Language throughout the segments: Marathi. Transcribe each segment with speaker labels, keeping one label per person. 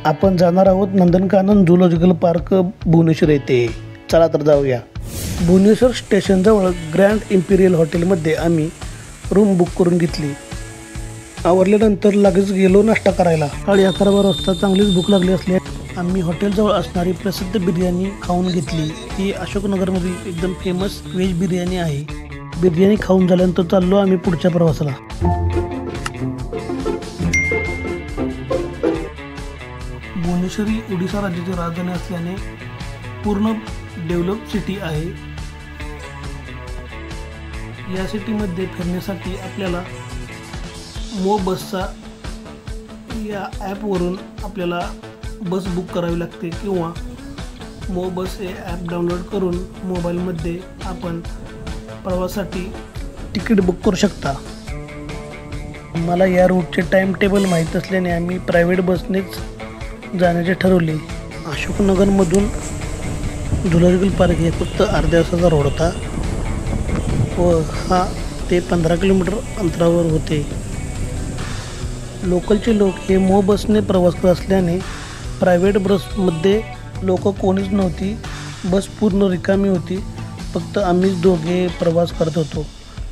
Speaker 1: आपण जाणार आहोत नंदनकानन झूलॉजिकल पार्क भुवनेश्वर येथे. चला तर जाऊया. भुवनेश्वर स्टेशनजवळ ग्रँड इम्पिरियल हॉटेलमध्ये आम्ही रूम बुक करून घेतली. आवरल्यानंतर लगेच गेलो नाश्ता करायला. सकाळी 11 वाजता चांगलीच भूक लागली असली आम्ही हॉटेलजवळ असणारी प्रसिद्ध बिर्याणी खाऊन घेतली. ही अशोकनगरमधील एकदम फेमस व्हेज बिर्याणी आहे. बिर्याणी खाऊन झाल्यानंतर चाललो आम्ही पुढच्या प्रवासाला. भुवनेश्वर ही ओडिशा राज्याची राजधानी असल्याने पूर्ण डेव्हलप सिटी आहे. या सिटीमध्ये फिरण्यासाठी आपल्याला मो बसचा या ॲपवरून आपल्याला बस बुक करावी लागते किंवा मो बस हे ॲप डाउनलोड करून मोबाईलमध्ये आपण प्रवासासाठी तिकीट बुक करू शकता. मला या रूटचे टाईम टेबल माहीत असल्याने आम्ही प्रायव्हेट बसनेच जाण्याचे ठरवले. अशोकनगरमधून झूलॉजिकल पार्क हे फक्त अर्ध्या तासाचा रोड होता व हा ते 15 किलोमीटर अंतरावर होते. लोकलचे लोक हे मो बसने प्रवास करत असल्याने प्रायव्हेट बसमध्ये लोक कोणीच नव्हती. बस पूर्ण रिकामी होती. फक्त आम्हीच दोघे प्रवास करत होतो.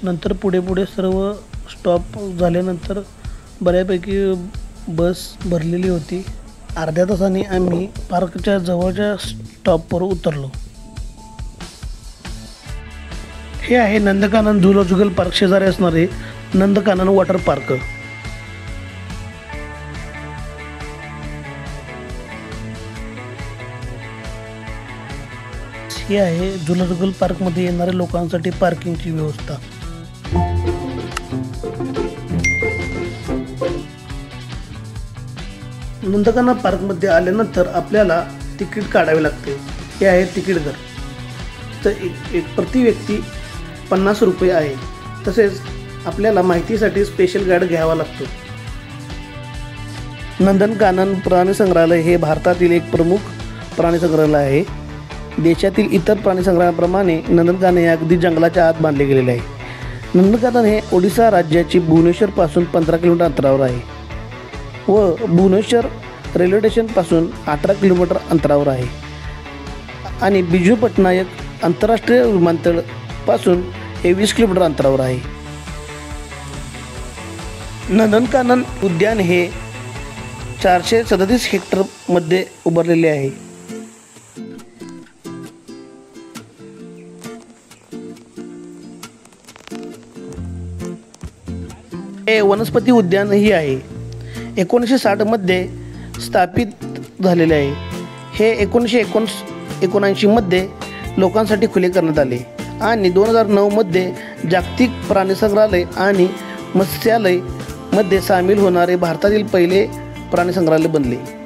Speaker 1: नंतर पुढे सर्व स्टॉप झाल्यानंतर बऱ्यापैकी बस भरलेली होती. अर्ध्या तासाने आम्ही पार्कच्या जवळच्या स्टॉपवर उतरलो. हे आहे नंदनकानन झूलॉजिकल पार्क शेजारी असणारे नंदनकानन वॉटर पार्क. ही आहे झूलॉजिकल पार्कमध्ये येणाऱ्या लोकांसाठी पार्किंगची व्यवस्था. नंदनकानन पार्कमध्ये आल्यानंतर आपल्याला तिकीट काढावे लागते. हे आहे तिकीट दर. तर एक प्रति व्यक्ती 50 रुपये आहे. तसेच आपल्याला माहितीसाठी स्पेशल गाईड घ्यावा लागतो. नंदनकानन प्राणी संग्रहालय हे भारतातील एक प्रमुख प्राणी संग्रहालय आहे. देशातील इतर प्राणी संग्रहालयाप्रमाणे नंदनकानन हे अगदी जंगलाच्या आत बांधले गेलेले आहे. नंदनकानन हे ओडिशा राज्याची भुवनेश्वरपासून 15 किलोमीटर अंतरावर आहे व भुवनेश्वर रेल्वे स्टेशनपासून 18 किलोमीटर अंतरावर आहे आणि बिजू पटनायक आंतरराष्ट्रीय विमानतळापासून हे 20 किलोमीटर अंतरावर आहे. नंदनकानन उद्यान हे 437 हेक्टरमध्ये उभारलेले आहे. हे वनस्पती उद्यानही आहे. 1960 मध्ये स्थापित झालेले आहे. हे 1979 मध्ये लोकांसाठी खुले करण्यात आले आणि 2009 मध्ये जागतिक प्राणीसंग्रहालय आणि मत्स्यालय मध्ये सामील होणारे भारतातील पहिले प्राणी संग्रहालय बनले.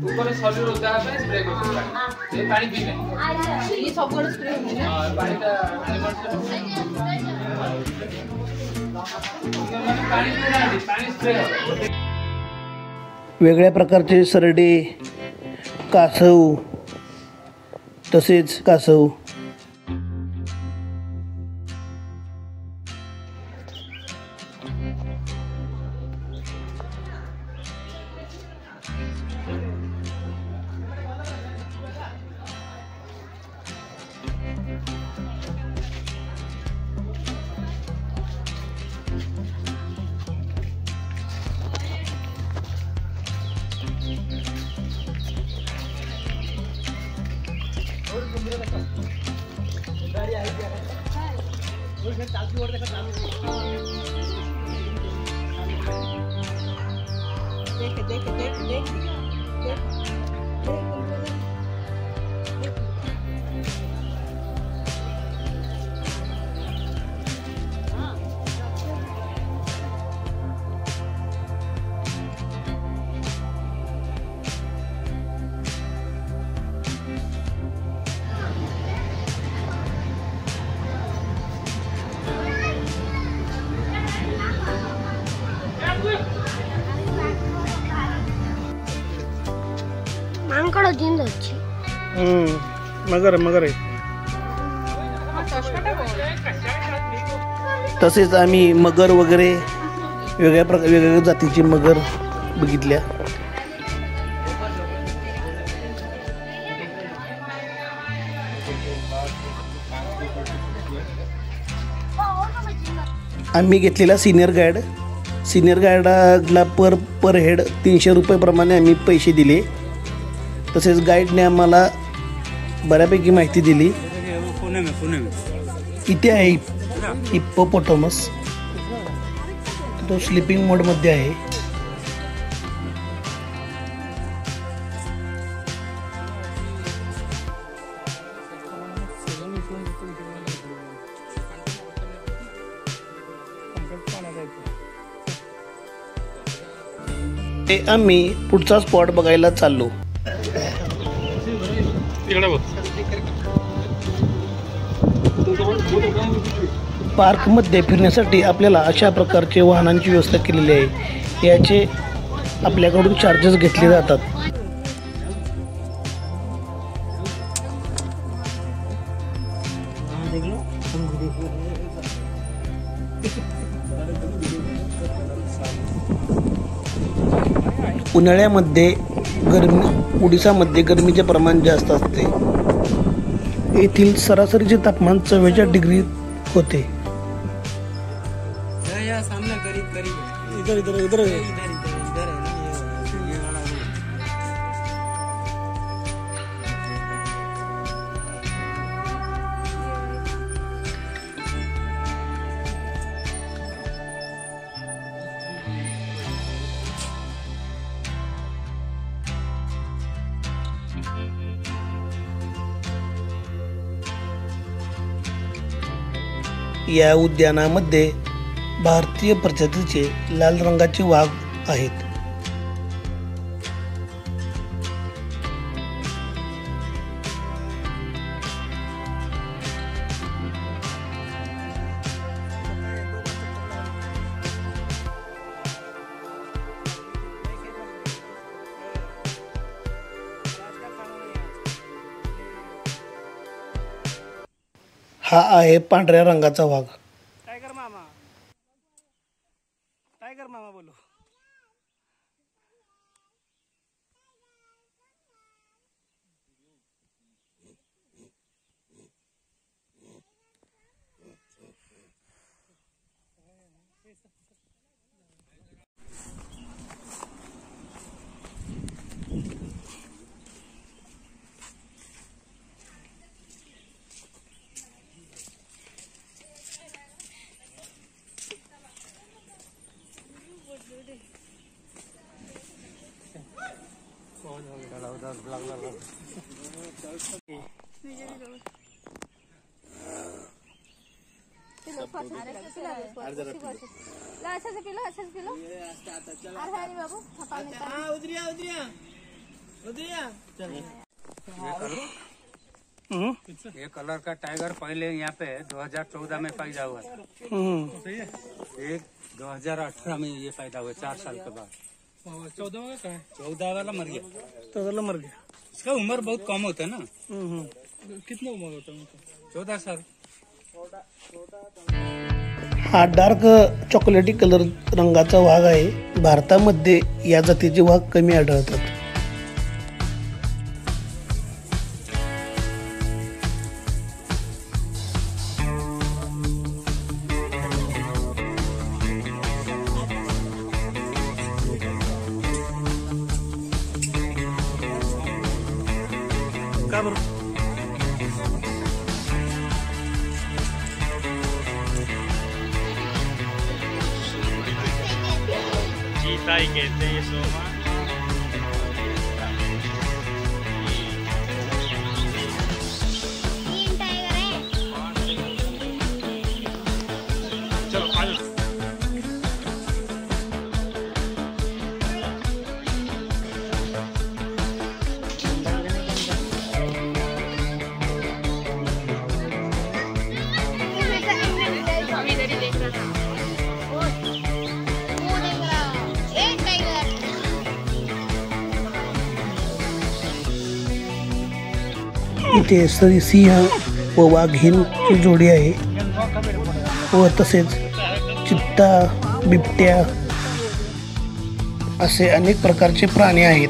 Speaker 2: ऊपर सॉलिड होता है स्प्रे करते हैं पानी पीने ये सब को स्प्रे होता है हां पानी का पानी स्प्रे होता है।
Speaker 1: वेगळ्या प्रकारचे सरडे, कासव तसेच कासव मगर मगर आहे। तसेच आम्ही मगर वगैरे वेगवेगळ्या जातीची मगर बघितल्या। आम्ही घेतलेला सीनियर गाईडला पर हेड 300 रुपये प्रमाणे आम्ही पैसे दिले। तसेच गाईडने आम्हाला बऱ्यापैकी माहिती दिली। इथे आहे हिप्पोपोटामस, तो स्लीपिंग मोड मध्ये आहे। आम्ही पुढचा स्पॉट बघायला चाललो। पार्कमध्ये फिरण्यासाठी आपल्याला अशा प्रकारचे वाहनांची व्यवस्था केलेली आहे। याचे आपल्याकडून चार्जेस घेतले जातात। उन्हाळ्यामध्ये ओडिसामध्ये गरमीचे प्रमाण जास्त असते। येथील सरासरीचे तापमान 44 डिग्री होते। या उद्यानामध्ये भारतीय प्रजातीचे लाल रंगाचे वाघ आहेत। हा आहे पांढऱ्या रंगाचा वाघ। टायगर मामा बोलो।
Speaker 3: ये कलर का टाइगर पहले यहाँ पे 2014 में पैदा हुआ था। एक 2018 में ये पैदा हुआ, 4 साल के बाद। 14 वाला मर गया। इसका उम्र बहुत कम होता है ना।
Speaker 1: कितना उम्र होता है?
Speaker 3: 14 साल।
Speaker 1: हा डार्क चॉकलेटी कलर रंगाचा वाघ आहे। भारतामध्ये या जातीचे वाघ कमी आढळतात। का बरं?
Speaker 4: चीता ही कहते हैं ये सोमा। चलो आ जाओ।
Speaker 1: इथे सिंह व वाघीणची जोडी आहे व तसेच चित्ता, बिबट्या असे अनेक प्रकारचे प्राणी आहेत।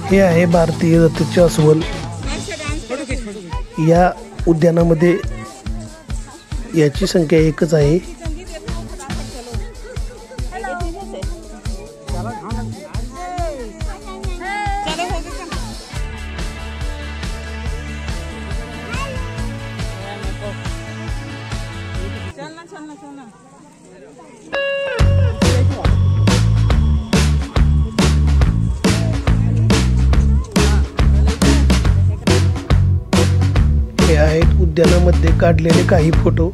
Speaker 1: हे आहे भारतीय जातीचे अस्वल। या उद्यानामध्ये याची संख्या एकच आहे। हे आहेत उद्यानामध्ये काढलेले काही फोटो।